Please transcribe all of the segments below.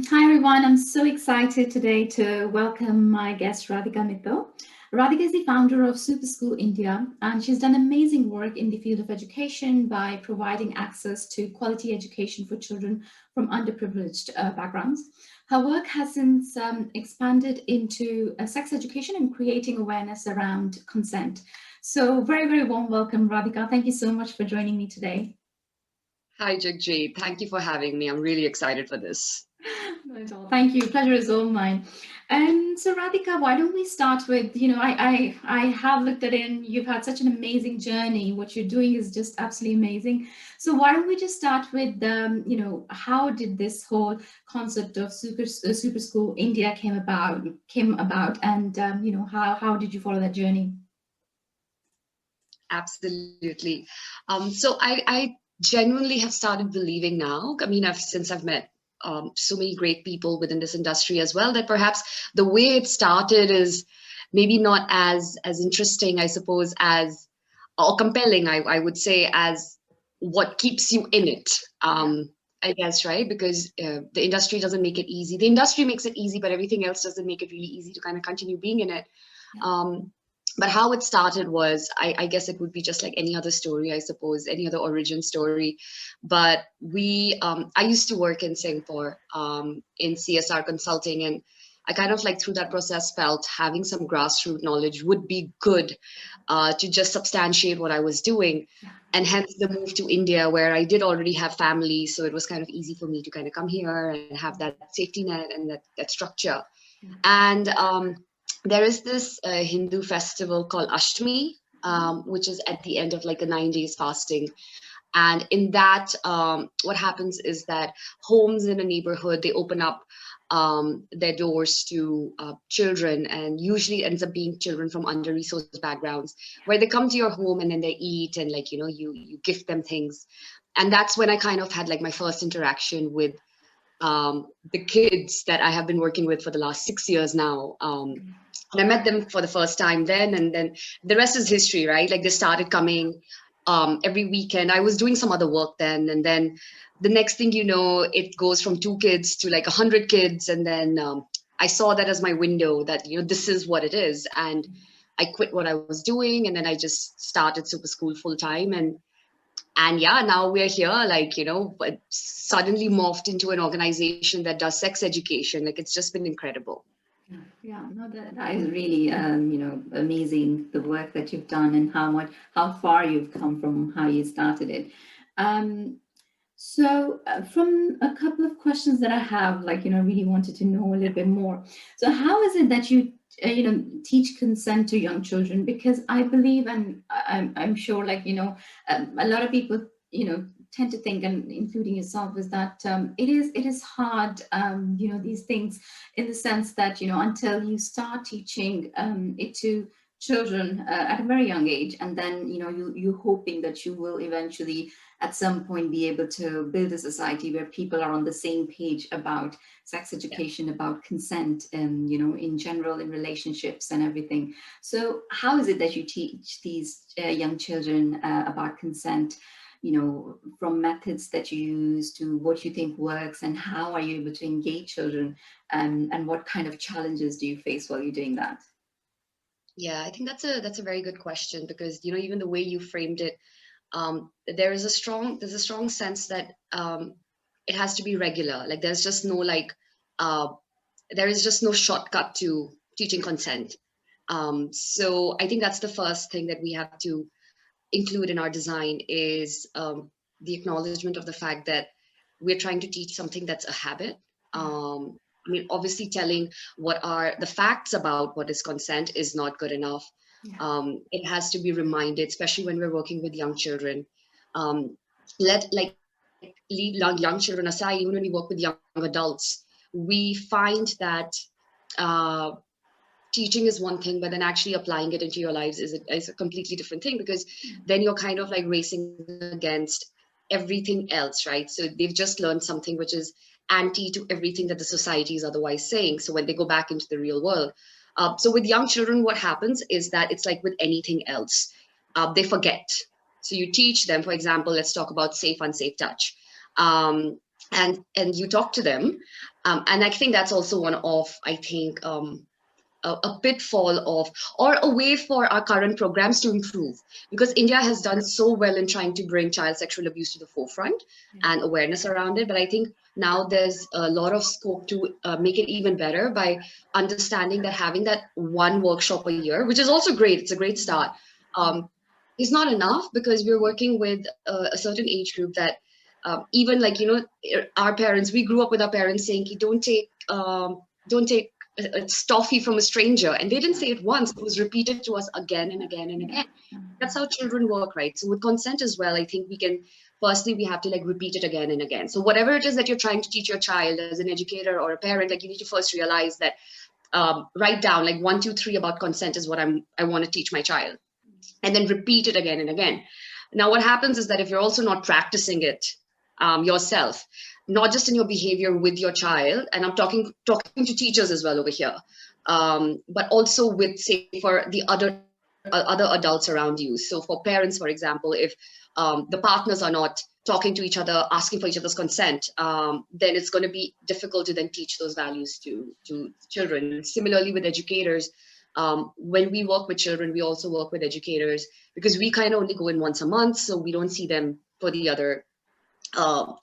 Hi everyone, I'm so excited today to welcome my guest Radhika Mittal. Radhika is the founder of Super School India, and she's done amazing work in the field of education by providing access to quality education for children from underprivileged backgrounds. Her work has since expanded into sex education and creating awareness around consent. So, very, very warm welcome, Radhika. Thank you so much for joining me today. Hi, Jagjeet. Thank you for having me. I'm really excited for this. Not at all. Thank you. Pleasure is all mine. And so, Radhika, why don't we start with, I have looked at it and you've had such an amazing journey. What you're doing is just absolutely amazing. So why don't we just start with, how did this whole concept of Super School India came about, and how did you follow that journey? Absolutely. So I genuinely have started believing now. I mean, since I've met so many great people within this industry as well, that perhaps the way it started is maybe not as interesting, I suppose, as or compelling, I would say, as what keeps you in it. I guess, right? Because the industry doesn't make it easy. The industry makes it easy, but everything else doesn't make it really easy to kind of continue being in it. Yeah. But how it started was, I guess it would be just like any other story, I suppose, any other origin story. But I used to work in Singapore in CSR consulting, and I kind of like through that process felt having some grassroots knowledge would be good to just substantiate what I was doing. And hence the move to India, where I did already have family. So it was kind of easy for me to kind of come here and have that safety net and that structure. And there is this Hindu festival called Ashtami, which is at the end of like a 9 days fasting. And in that, what happens is that homes in a neighborhood, they open up their doors to children, and usually ends up being children from under-resourced backgrounds, where they come to your home and then they eat and like, you gift them things. And that's when I kind of had like my first interaction with the kids that I have been working with for the last 6 years now. And I met them for the first time then, and then the rest is history, right? Like they started coming every weekend. I was doing some other work then, and then the next thing you know, it goes from 2 kids to like 100 kids, and then I saw that as my window that this is what it is, and I quit what I was doing, and then I just started Super School full time, and yeah, now we're here, like but suddenly morphed into an organization that does sex education. Like it's just been incredible. Yeah, no, that is really, amazing, the work that you've done and how far you've come from how you started it. Um, from a couple of questions that I have, really wanted to know a little bit more. So, how is it that you, teach consent to young children? Because I believe, and I'm sure, a lot of people, tend to think, and including yourself, is that it is hard, these things, in the sense that until you start teaching it to children at a very young age, and then you're hoping that you will eventually at some point be able to build a society where people are on the same page about sex education, about consent, and in general, in relationships and everything. So how is it that you teach these young children about consent, from methods that you use to what you think works, and how are you able to engage children, and what kind of challenges do you face while you're doing that? Yeah, I think that's a very good question, because even the way you framed it, there's a strong sense that it has to be regular. Like uh, there is just no shortcut to teaching consent. So I think that's the first thing that we have to include in our design is the acknowledgement of the fact that we're trying to teach something that's a habit. I mean, obviously, telling what are the facts about what is consent is not good enough. Yeah. It has to be reminded, especially when we're working with young children. Um, let like leave young children aside. Even when we work with young adults, we find that uh, teaching is one thing, but then actually applying it into your lives is a completely different thing, because then you're kind of like racing against everything else, right? So they've just learned something which is anti to everything that the society is otherwise saying. So when they go back into the real world, so with young children, what happens is that it's like with anything else, they forget. So you teach them, for example, let's talk about safe, unsafe touch. Um, and you talk to them. And I think that's also one of, I think, a pitfall of, or a way for our current programs to improve, because India has done so well in trying to bring child sexual abuse to the forefront and awareness around it. But I think now there's a lot of scope to make it even better by understanding that having that one workshop a year, which is also great, it's a great start, um, is not enough, because we're working with a certain age group that even like, our parents, we grew up with our parents saying, don't take it's toffee from a stranger, and they didn't say it once, it was repeated to us again and again and again. That's how children work, right? So with consent as well, I think we can, firstly, we have to like repeat it again and again. So whatever it is that you're trying to teach your child as an educator or a parent, like you need to first realize that, write down like 1 2 3 about consent is what I want to teach my child, and then repeat it again and again. Now what happens is that if you're also not practicing it yourself, not just in your behavior with your child, and I'm talking to teachers as well over here, but also with, say, for the other adults around you. So for parents, for example, if the partners are not talking to each other, asking for each other's consent, then it's going to be difficult to then teach those values to children. Similarly with educators, when we work with children, we also work with educators, because we kind of only go in once a month, so we don't see them for the other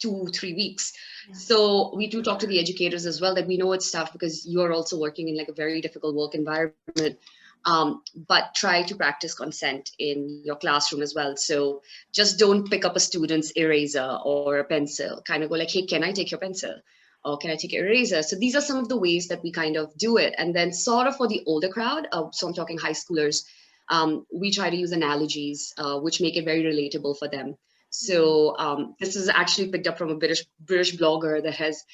2 3 weeks. So we do talk to the educators as well, that we know it's tough because you're also working in like a very difficult work environment, but try to practice consent in your classroom as well. So just don't pick up a student's eraser or a pencil, kind of go like, hey, can I take your pencil, or can I take your eraser? So these are some of the ways that we kind of do it. And then sort of for the older crowd, so I'm talking high schoolers, we try to use analogies which make it very relatable for them. So this is actually picked up from a British blogger that has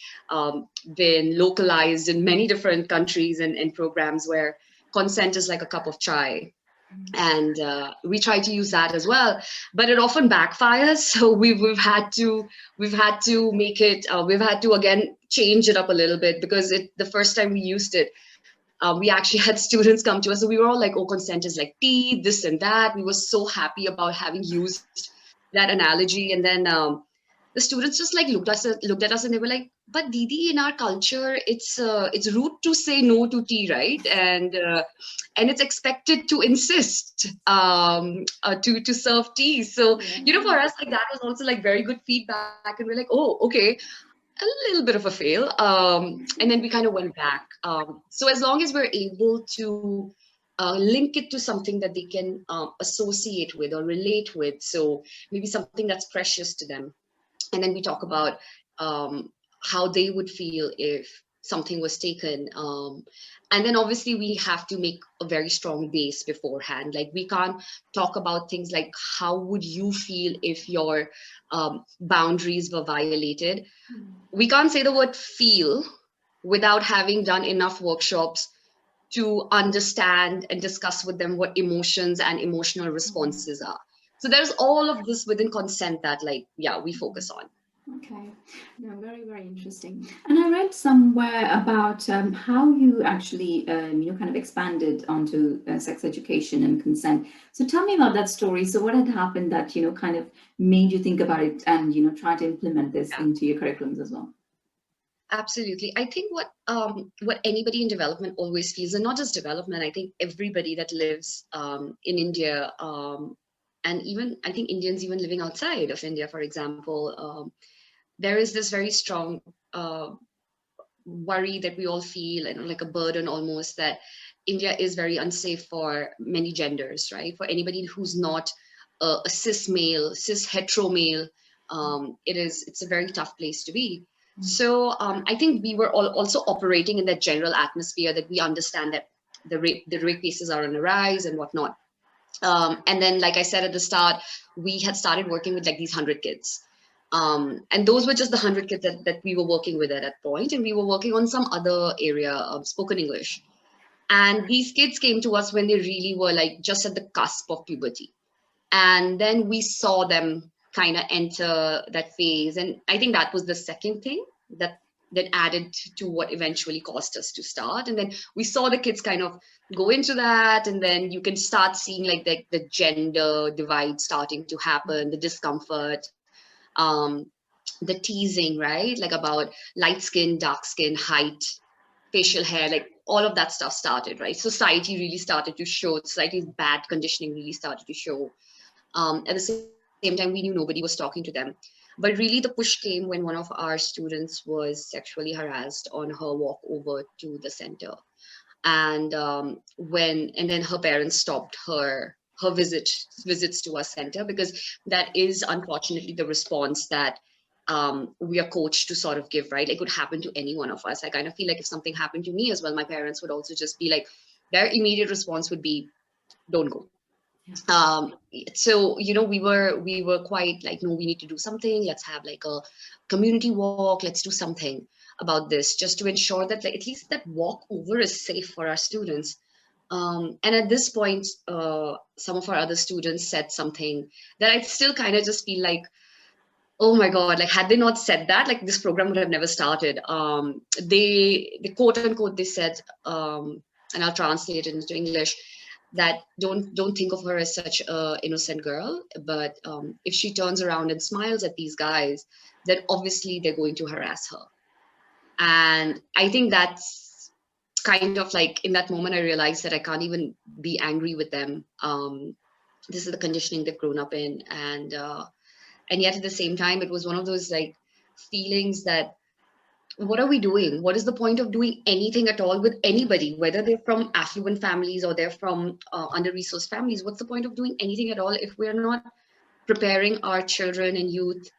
been localized in many different countries and programs, where consent is like a cup of chai. And we try to use that as well, but it often backfires. So we've had to make it. We've had to again change it up a little bit, because the first time we used it, we actually had students come to us. So we were all like, oh, consent is like tea, this and that. We were so happy about having used that analogy. And then the students just like looked at us and they were like, but Didi, in our culture, it's rude to say no to tea, right? And it's expected to insist to serve tea. So, for us, like that was also like very good feedback. And we're like, oh, okay, a little bit of a fail. And then we kind of went back. So as long as we're able to link it to something that they can associate with or relate with, so maybe something that's precious to them. And then we talk about how they would feel if something was taken. And then obviously we have to make a very strong base beforehand. Like we can't talk about things like how would you feel if your boundaries were violated. We can't say the word feel without having done enough workshops to understand and discuss with them what emotions and emotional responses are. So there's all of this within consent that we focus on. Okay, no, very, very interesting. And I read somewhere about how you actually, kind of expanded onto sex education and consent. So tell me about that story. So what had happened that, kind of made you think about it and, try to implement this into your curriculums as well? Absolutely. I think what anybody in development always feels, and not just development, I think everybody that lives in India, and even I think Indians even living outside of India, for example, there is this very strong worry that we all feel, and like a burden almost, that India is very unsafe for many genders, right? For anybody who's not a cis male, cis hetero male, it's a very tough place to be. So I think we were all also operating in that general atmosphere that we understand that the rape cases are on the rise and whatnot. And then, like I said at the start, we had started working with like these 100 kids. And those were just the 100 kids that we were working with at that point. And we were working on some other area of spoken English. And these kids came to us when they really were like just at the cusp of puberty. And then we saw them kind of enter that phase. And I think that was the second thing that added to what eventually caused us to start. And then we saw the kids kind of go into that, and then you can start seeing like the gender divide starting to happen, the discomfort. the teasing, right? Like about light skin, dark skin, height, facial hair, like all of that stuff started, right? Society really started to show, society's bad conditioning really started to show. At the same time, we knew nobody was talking to them. But really, the push came when one of our students was sexually harassed on her walk over to the center. And and then her parents stopped her visits to our center, because that is unfortunately the response that we are coached to sort of give, right? It could happen to any one of us. I kind of feel like if something happened to me as well, my parents would also just be like, their immediate response would be, don't go. um so we were quite like, no, we need to do something, let's have like a community walk, let's do something about this, just to ensure that like at least that walk over is safe for our students. And at this point, some of our other students said something that I still kind of just feel like, oh my god, like had they not said that, like this program would have never started. They quote unquote, they said, and I'll translate it into English, that don't think of her as such a innocent girl, but if she turns around and smiles at these guys, then obviously they're going to harass her. And I think that's kind of like, in that moment I realized that I can't even be angry with them. This is the conditioning they've grown up in. And yet at the same time, it was one of those like feelings that, what are we doing? What is the point of doing anything at all with anybody, whether they're from affluent families or they're from under-resourced families? What's the point of doing anything at all if we're not preparing our children and youth,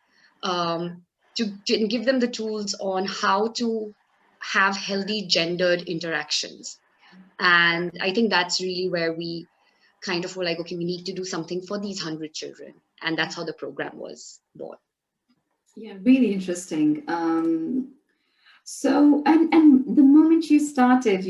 um, to give them the tools on how to have healthy gendered interactions? And I think that's really where we kind of were like, okay, we need to do something for these 100 children. And that's how the program was born. Yeah, really interesting. So, and the moment you started,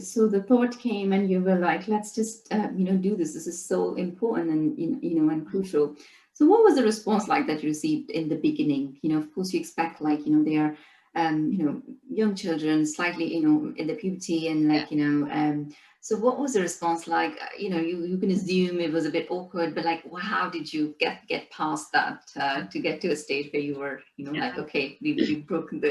so the thought came, and you were like, let's just, do this. This is so important and and crucial. So, what was the response like that you received in the beginning? Of course, you expect, like, they are, young children, slightly, in the puberty, and Yeah. like, so what was the response like? You can assume it was a bit awkward, but like, how did you get past that to get to a stage where you were, like, okay, we've broken the,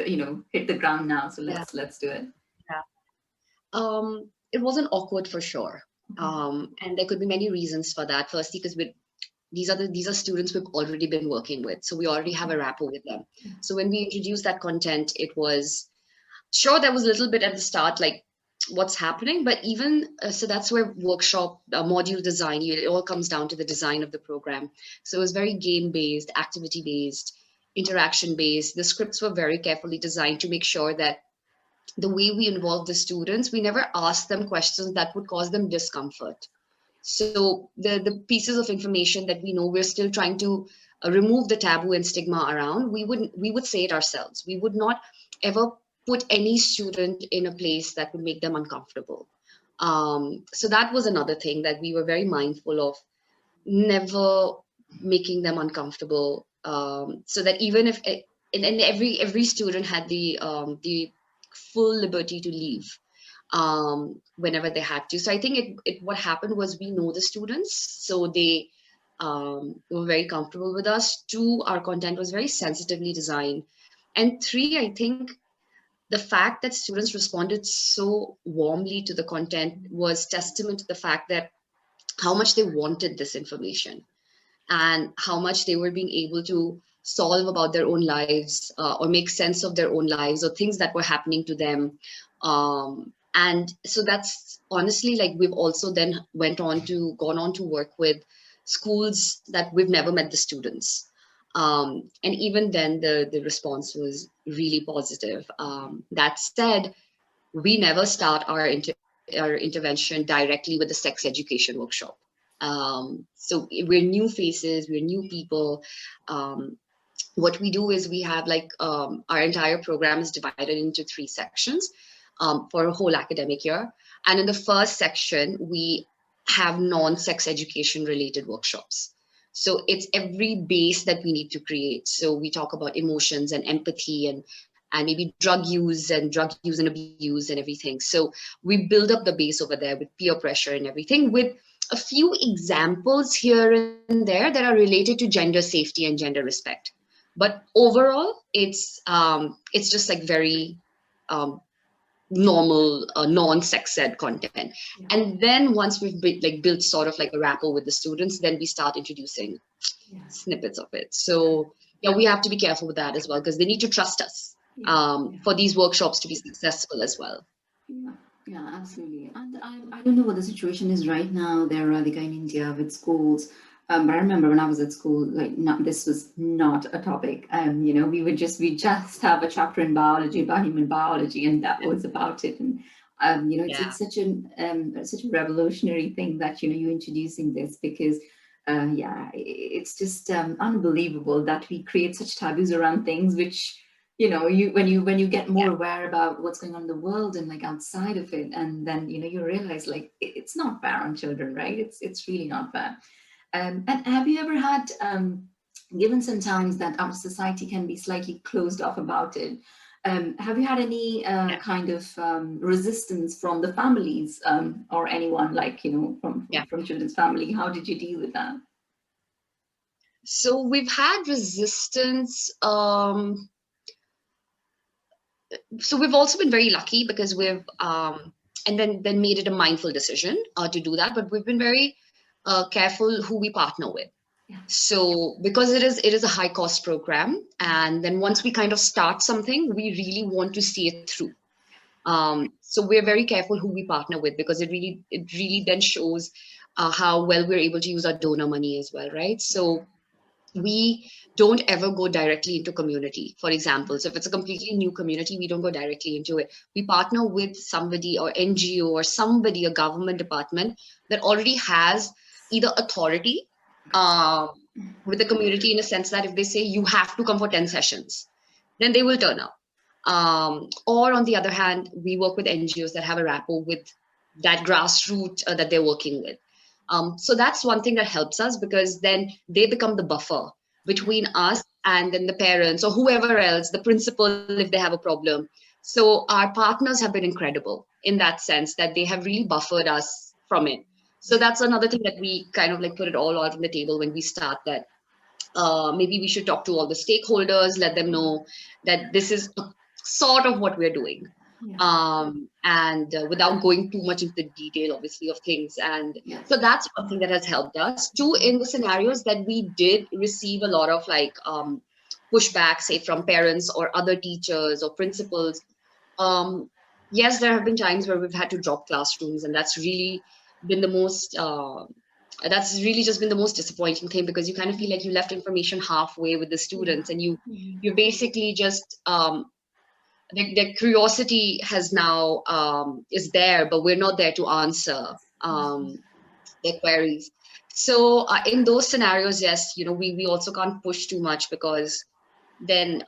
hit the ground now, so Yeah. let's do it. Yeah. It wasn't awkward for sure. And there could be many reasons for that. Firstly, because these are students we've already been working with, so we already have a rapport with them. So when we introduced that content, it was, sure, there was a little bit at the start, like, what's happening, but even so that's where workshop module design, it all comes down to the design of the program. So it was very game based, activity based, interaction based. The scripts were very carefully designed to make sure that the way we involve the students, we never ask them questions that would cause them discomfort. So the pieces of information that we know, we're still trying to remove the taboo and stigma around. We would say it ourselves. We would not ever put any student in a place that would make them uncomfortable. So that was another thing that we were very mindful of, never making them uncomfortable. So that even if and every student had the full liberty to leave whenever they had to. So I think it what happened was, we know the students, so they were very comfortable with us. Two, our content was very sensitively designed. And three, I think the fact that students responded so warmly to the content was testament to the fact that how much they wanted this information, and how much they were being able to solve about their own lives, or make sense of their own lives, or things that were happening to them. And so that's honestly, like, we've also then gone on to work with schools that we've never met the students. And even then the response was really positive. That said, we never start our intervention directly with the sex education workshop. So we're new faces, we're new people. Um, what we do is, we have like, our entire program is divided into 3 sections for a whole academic year. And in the first section, we have non-sex education related workshops. So it's every base that we need to create. So we talk about emotions and empathy, and maybe drug use and abuse and everything. So we build up the base over there with peer pressure and everything, with a few examples here and there that are related to gender safety and gender respect. But overall, it's just like very um, normal non-sex ed content. Yeah. And then once we've built sort of like a rapport with the students, then we start introducing Yeah. snippets of it. So yeah, we have to be careful with that as well, because they need to trust us Yeah. Yeah. for these workshops to be successful as well. Yeah, yeah, absolutely. And I don't know what the situation is right now there, Radhika, in India with schools. But I remember when I was at school, like not this was not a topic. We just have a chapter in biology about human biology, and that was about it. And Yeah, it's such a revolutionary thing that you're introducing this because. It's just unbelievable that we create such taboos around things which you when you get more yeah. aware about what's going on in the world and like outside of it, and then you realize like it's not fair on children, right? It's really not fair. And have you ever had given sometimes that our society can be slightly closed off about it, have you had any Yeah. kind of resistance from the families, or anyone like Yeah. from children's family? How did you deal with that? So we've had resistance. So we've also been very lucky because we've and then made it a mindful decision to do that. But we've been very careful who we partner with. Yeah. So because it is a high cost program, and then once we kind of start something, we really want to see it through. So we're very careful who we partner with, because it really then shows how well we're able to use our donor money as well, right? So we don't ever go directly into community, for example. So if it's a completely new community, we don't go directly into it. We partner with somebody or NGO or somebody, a government department that already has either authority um, with the community, in a sense that if they say you have to come for 10 sessions, then they will turn up. Or on the other hand, we work with NGOs that have a rapport with that grassroots that they're working with. So that's one thing that helps us, because then they become the buffer between us and then the parents or whoever else, the principal, if they have a problem. So our partners have been incredible in that sense, that they have really buffered us from it. So that's another thing that we kind of like put it all out on the table when we start, that maybe we should talk to all the stakeholders, let them know that this is sort of what we're doing. Yeah. And without going too much into the detail, obviously, of things. And Yes. so that's one thing that has helped us. Two, in the scenarios that we did receive a lot of like pushback, say from parents or other teachers or principals. Um, yes, there have been times where we've had to drop classrooms, and been the most that's really just been the most disappointing thing, because you kind of feel like you left information halfway with the Yeah. students, and you Mhm. you're basically just their curiosity has now is there, but we're not there to answer their queries. So in those scenarios, yes, we also can't push too much, because then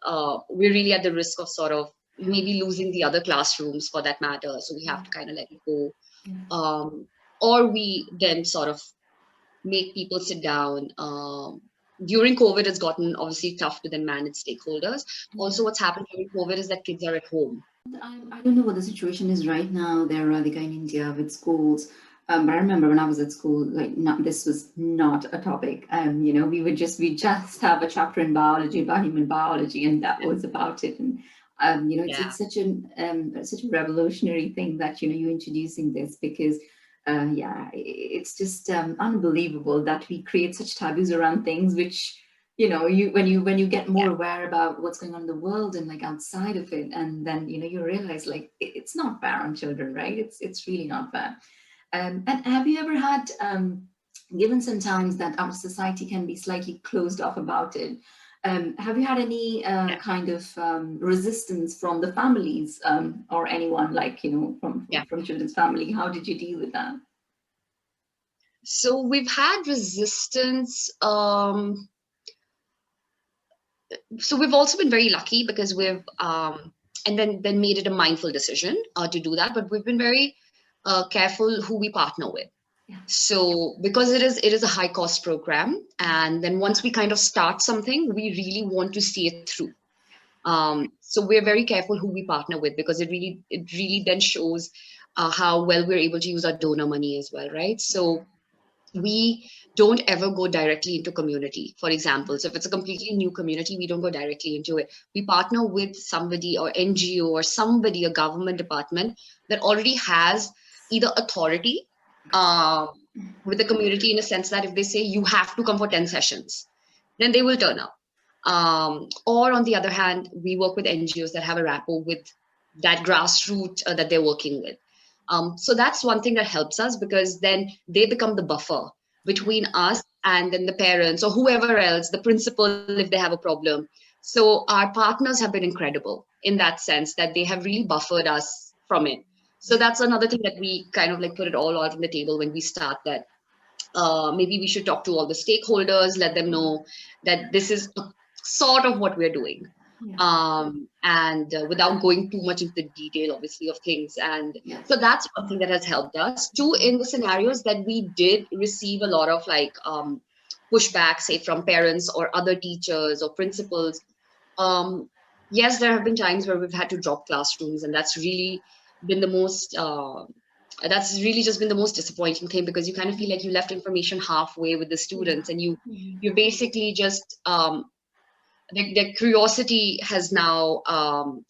we're really at the risk of sort of maybe losing the other classrooms for that matter. So we have to kind of let it go. Yeah. um, or we then sort of make people sit down. During COVID, it's gotten obviously tough to then manage stakeholders. Yeah. Also, what's happened during COVID is that kids are at home. I don't know what the situation is right now there, Radhika, in India with schools. But I remember when I was at school, like not this was not a topic. We just have a chapter in biology about human biology, and that was about it. And Yeah, it's such a revolutionary thing that you're introducing this because it's just unbelievable that we create such taboos around things which when you get more yeah, aware about what's going on in the world and like outside of it, and then you realize like it's not fair on children, right? It's really not fair. And have you ever had given sometimes that our society can be slightly closed off about it, have you had any yeah, kind of resistance from the families, or anyone like yeah. from children's family? How did you deal with that? So we've had resistance. So we've also been very lucky because we've and then made it a mindful decision to do that. But we've been very careful who we partner with. Yeah. So because it is a high cost program, and then once we kind of start something, we really want to see it through. So we're very careful who we partner with, because it really then shows how well we're able to use our donor money as well, right? So we don't ever go directly into community, for example. So if it's a completely new community, we don't go directly into it. We partner with somebody or NGO or somebody, a government department that already has either authority um, with the community, in a sense that if they say you have to come for 10 sessions, then they will turn up. Or on the other hand, we work with NGOs that have a rapport with that grassroots that they're working with. So that's one thing that helps us, because then they become the buffer between us and then the parents or whoever else, the principal, if they have a problem. So our partners have been incredible in that sense, that they have really buffered us from it. So that's another thing that we kind of like put it all out on the table when we start, that maybe we should talk to all the stakeholders, let them know that this is sort of what we're doing. And without going too much into the detail, obviously, of things. And so that's one thing that has helped us. Two, in the scenarios that we did receive a lot of like pushback, say from parents or other teachers or principals. Yes, there have been times where we've had to drop classrooms, and that's really been the most that's really just been the most disappointing thing, because you kind of feel like you left information halfway with the students, and you basically just their curiosity has now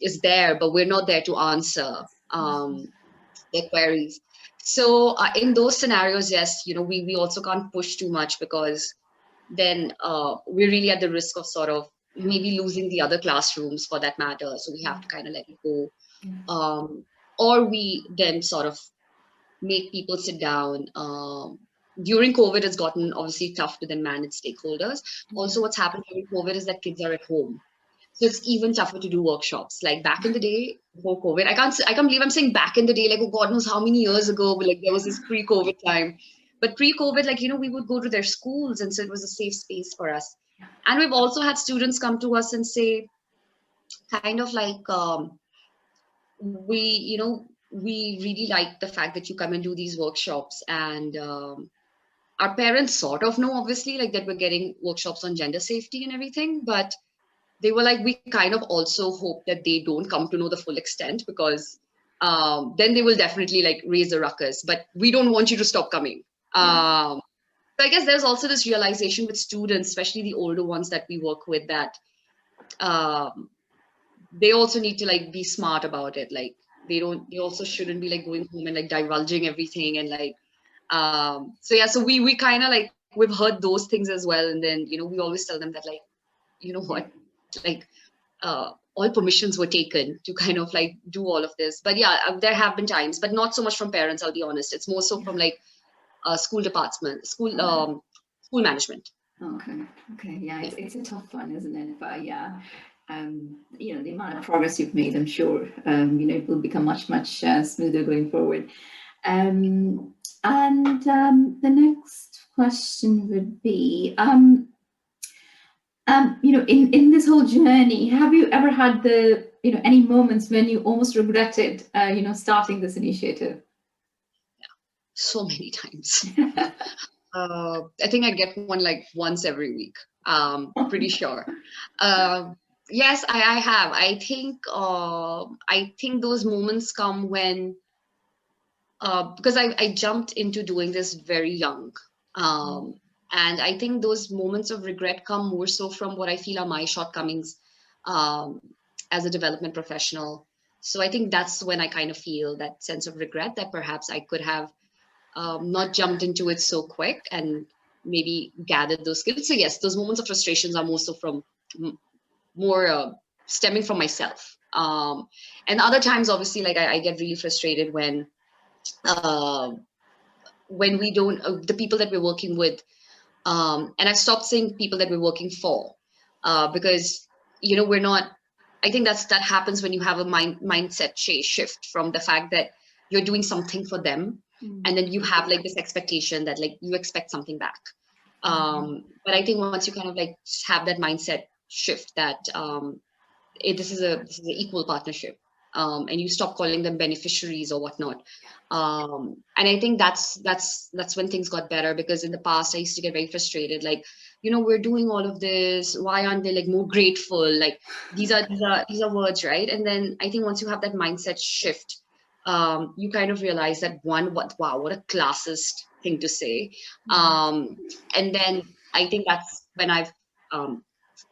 is there, but we're not there to answer their queries. So in those scenarios, yes, we also can't push too much, because then we're really at the risk of sort of maybe losing the other classrooms for that matter. So we have to kind of let it go. Or we then sort of make people sit down. During COVID, it's gotten obviously tough to then manage stakeholders. Also, what's happened during COVID is that kids are at home. So it's even tougher to do workshops. Like back in the day, before COVID, I can't believe I'm saying back in the day, like, oh, God knows how many years ago, but like there was this pre-COVID time. But pre-COVID, like, we would go to their schools, and so it was a safe space for us. And we've also had students come to us and say, kind of like, we really like the fact that you come and do these workshops. And our parents sort of know, obviously, like that we're getting workshops on gender safety and everything, but they were like, we kind of also hope that they don't come to know the full extent, because then they will definitely like raise a ruckus, but we don't want you to stop coming. So I guess there's also this realization with students, especially the older ones that we work with, that they also need to like be smart about it. Like they also shouldn't be like going home and like divulging everything, and like so we kind of like, we've heard those things as well. And then we always tell them that, like, what, like all permissions were taken to kind of like do all of this. But yeah, there have been times, but not so much from parents, I'll be honest. It's more so from like school department, school management. Okay, yeah, it's a tough one, isn't it? But yeah, the amount of progress you've made, I'm sure it will become much smoother going forward. And the next question would be, in this whole journey, have you ever had any moments when you almost regretted starting this initiative? So many times. I think I get one like once every week. Pretty sure. Yes, I have. I think those moments come when because I jumped into doing this very young. And I think those moments of regret come more so from what I feel are my shortcomings as a development professional. So I think that's when I kind of feel that sense of regret, that perhaps I could have not jumped into it so quick and maybe gathered those skills. So yes, those moments of frustrations are more so from more stemming from myself. And other times, obviously, like I get really frustrated when we don't, the people that we're working with, and I've stopped saying people that we're working for, because, we're not, I think that happens when you have a mindset shift from the fact that you're doing something for them, and then you have like this expectation that like you expect something back. But I think once you kind of like have that mindset shift that this is an equal partnership, and you stop calling them beneficiaries or whatnot. And I think that's when things got better, because in the past I used to get very frustrated, like, we're doing all of this, why aren't they like more grateful? Like these are words, right? And then I think once you have that mindset shift, you kind of realize that wow, what a classist thing to say. Mm. And then I think that's when I've um,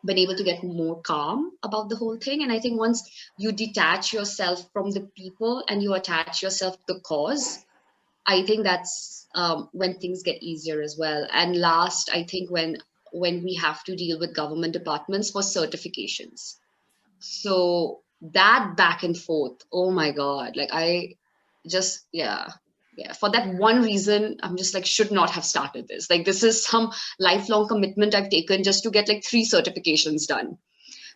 been able to get more calm about the whole thing. And I think once you detach yourself from the people and you attach yourself to the cause, I think that's when things get easier as well. And last, I think when we have to deal with government departments for certifications. So that back and forth, oh my God, like I just, yeah. Yeah, for that one reason, I'm just like, should not have started this. Like, this is some lifelong commitment I've taken just to get like 3 certifications done.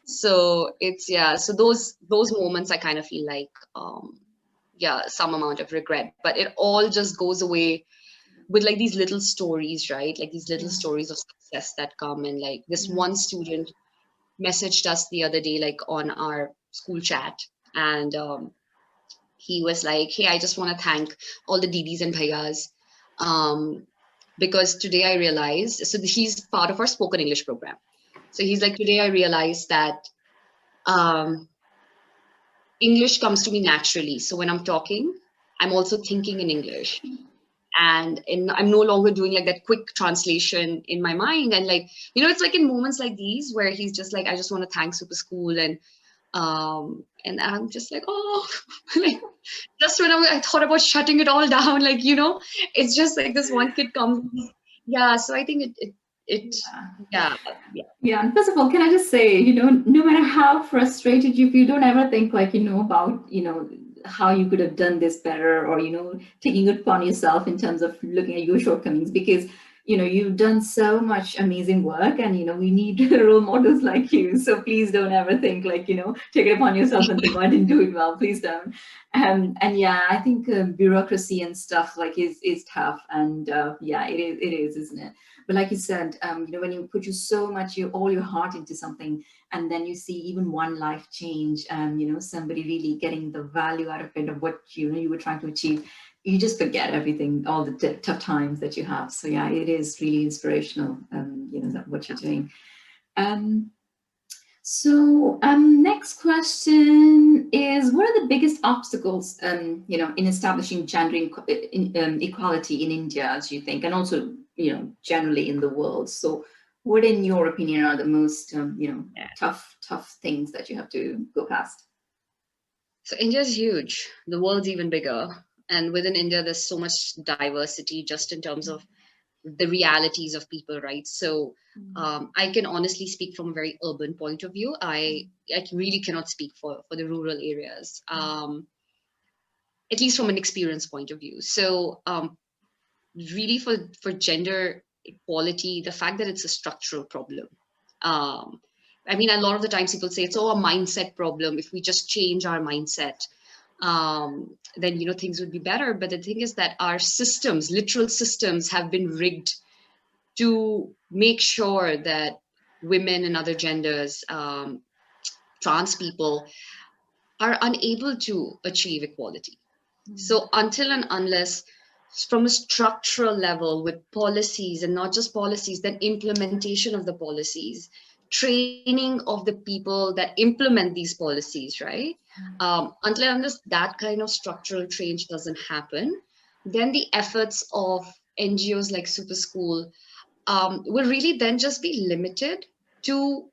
So it's, yeah, so those moments I kind of feel like yeah, some amount of regret, but it all just goes away with like these little stories, right? Like these little Yeah. stories of success that come. And like this Yeah. one student messaged us the other day, like on our school chat, and he was like, "Hey, I just want to thank all the Didis and Bhaiyas, um, because today I realized." So he's part of our spoken English program. So he's like, "Today I realized that um, English comes to me naturally. So when I'm talking, I'm also thinking in English." And I'm no longer doing like that quick translation in my mind. And like, it's like in moments like these where he's just like, I just want to thank Super School. And I'm just like, oh, like just when I thought about shutting it all down, like, it's just like this one kid comes. Yeah. So I think it yeah, yeah. Yeah, and first of all, can I just say, no matter how frustrated you feel, don't ever think like, about, how you could have done this better or, taking it upon yourself in terms of looking at your shortcomings because, you've done so much amazing work and, we need role models like you. So please don't ever think like, take it upon yourself and think, oh, I didn't do it well. Please don't. And yeah, I think bureaucracy and stuff like is tough. And yeah, it is, isn't it? But like you said, when you put so much, all your heart into something, and then you see even one life change, and somebody really getting the value out of it of what you were trying to achieve, you just forget everything, all the tough times that you have. So yeah, it is really inspirational. What you're doing. Um, next question is, what are the biggest obstacles, in establishing gender equality in India, as you think, and also, generally in the world? So, what, in your opinion, are the most, tough things that you have to go past? So India's huge. The world's even bigger. And within India, there's so much diversity just in terms of the realities of people, right? So I can honestly speak from a very urban point of view. I really cannot speak for the rural areas, at least from an experience point of view. So really for gender equality, the fact that it's a structural problem. Um, I mean, a lot of the times people say it's all a mindset problem. If we just change our mindset, then things would be better. But the thing is that our systems, literal systems, have been rigged to make sure that women and other genders, trans people, are unable to achieve equality. So until and unless from a structural level with policies, and not just policies, then implementation of the policies, training of the people that implement these policies, right? Until and unless that kind of structural change doesn't happen, then the efforts of NGOs like Super School will really then just be limited to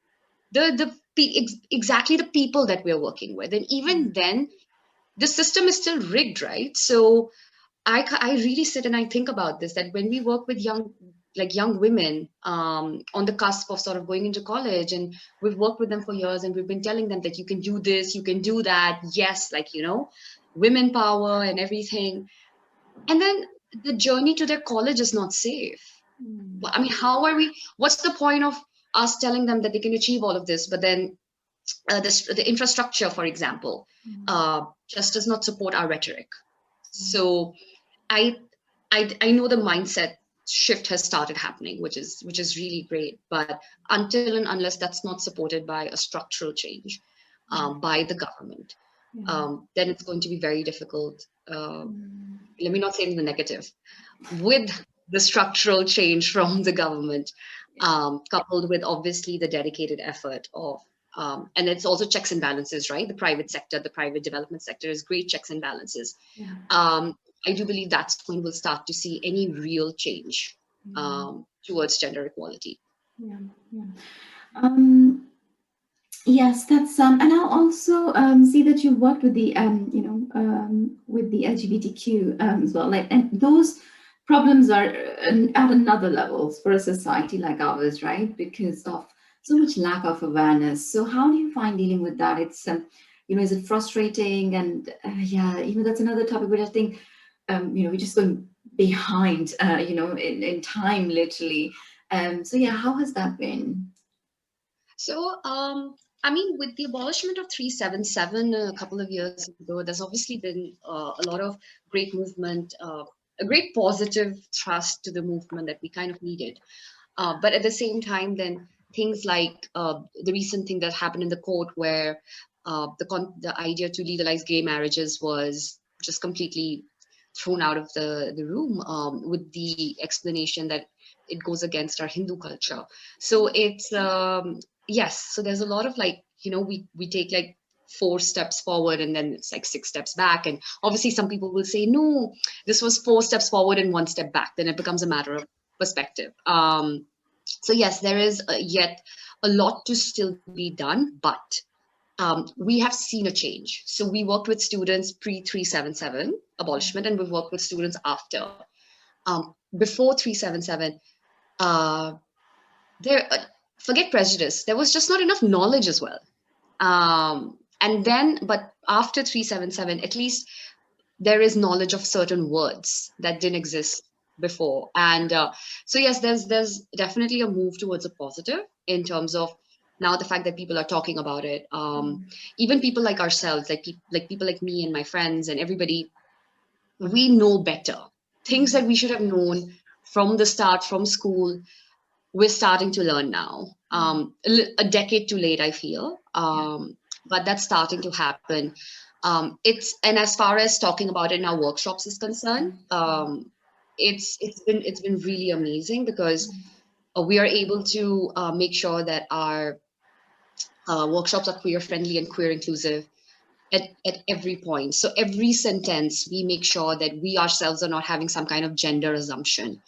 exactly the people that we're working with. And even then, the system is still rigged, right? So I really sit and I think about this, that when we work with young women on the cusp of sort of going into college, and we've worked with them for years, and we've been telling them that you can do this, you can do that, yes, like, women power and everything. And then the journey to their college is not safe. I mean, what's the point of us telling them that they can achieve all of this, but then the infrastructure, for example, just does not support our rhetoric. So I, I know the mindset shift has started happening, which is really great. But until and unless that's not supported by a structural change by the government, then it's going to be very difficult. Let me not say in the negative. With the structural change from the government, coupled with obviously the dedicated effort of and it's also checks and balances, right? The private sector, the private development sector is great checks and balances. I do believe that's when we'll start to see any real change towards gender equality. Yeah, yeah. Um, yes, that's and I'll also see that you worked with the with the LGBTQ as well. Like, and those problems are at another levels for a society like ours, right? Because of so much lack of awareness. So how do you find dealing with that? It's is it frustrating? And yeah, that's another topic which I think we're just going behind, in time, literally. So yeah, how has that been? So, I mean, with the abolishment of 377 a couple of years ago, there's obviously been a lot of great movement, a great positive thrust to the movement that we kind of needed. But at the same time, then things like the recent thing that happened in the court where the idea to legalize gay marriages was just completely thrown out of the room with the explanation that it goes against our Hindu culture. So it's yes. So there's a lot of like we take like 4 steps forward and then it's like 6 steps back, and obviously some people will say no, this was 4 steps forward and 1 step back. Then it becomes a matter of perspective. So yes, there is yet a lot to still be done, but we have seen a change. So we worked with students pre 377 abolishment, and we've worked with students after. Before 377, uh, there forget prejudice. There was just not enough knowledge as well. And then, but after 377, at least there is knowledge of certain words that didn't exist before. And so yes, there's definitely a move towards a positive in terms of now the fact that people are talking about it. Even people like ourselves, like people like me and my friends and everybody, we know better things that we should have known from the start, from school. We're starting to learn now. A decade too late, I feel, but that's starting to happen. And as far as talking about it in our workshops is concerned, it's been really amazing because we are able to make sure that our workshops are queer friendly and queer inclusive at every point. So every sentence, we make sure that we ourselves are not having some kind of gender assumption.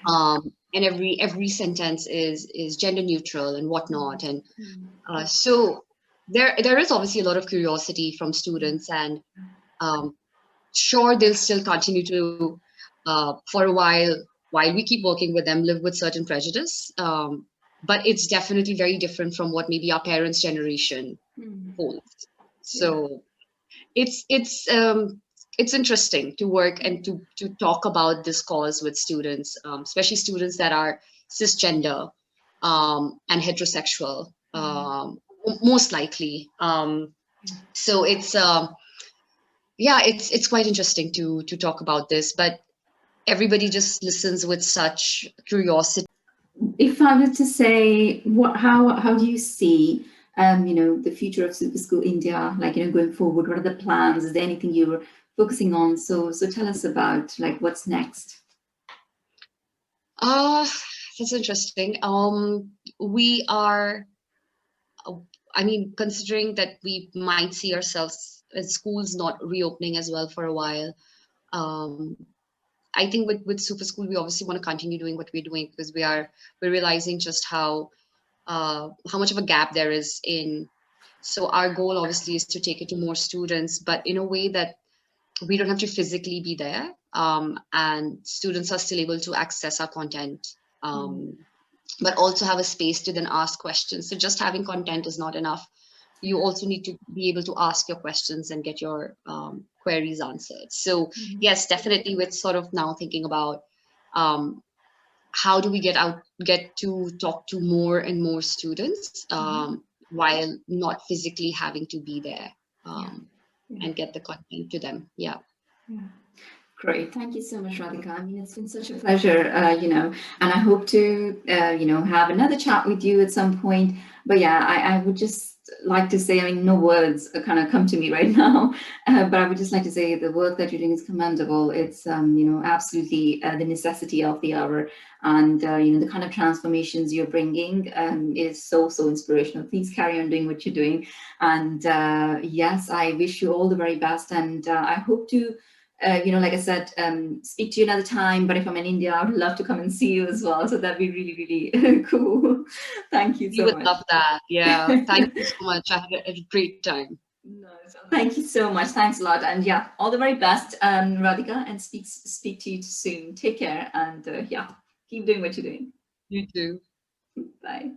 And every sentence is gender neutral and whatnot. And so there is obviously a lot of curiosity from students, and sure they'll still continue to for a while we keep working with them live with certain prejudice. But it's definitely very different from what maybe our parents' generation holds. So it's interesting to work and to talk about this cause with students, especially students that are cisgender and heterosexual, most likely. So it's quite interesting to talk about this, but everybody just listens with such curiosity. If I were to say, how do you see, the future of Super School India, like, going forward? What are the plans? Is there anything you're focusing on? So tell us about like what's next. Uh, that's interesting. We are, I mean, considering that we might see ourselves as schools not reopening as well for a while. Um, I think with Super School, we obviously want to continue doing what we're doing because we're realizing just how much of a gap there is in. So our goal obviously is to take it to more students, but in a way that we don't have to physically be there, and students are still able to access our content, but also have a space to then ask questions. So just having content is not enough. You also need to be able to ask your questions and get your queries answered. So yes, definitely, we're sort of now thinking about um, how do we get to talk to more and more students while not physically having to be there and get the content to them. Yeah. Great. Thank you so much, Radhika. I mean, it's been such a pleasure, and I hope to, have another chat with you at some point. But yeah, I would just like to say, I mean, no words kind of come to me right now, but I would just like to say the work that you're doing is commendable. It's, absolutely the necessity of the hour. And, the kind of transformations you're bringing is so inspirational. Please carry on doing what you're doing. And yes, I wish you all the very best. And I hope to like I said, speak to you another time. But if I'm in India, I would love to come and see you as well. So that'd be really, really cool. Thank you We so would much. love that. Yeah. Thank you so much. I had a great time. No, so thank you so much. Thanks a lot. And yeah, all the very best, Radhika, and speak to you soon. Take care. And yeah, keep doing what you're doing. You too. Bye.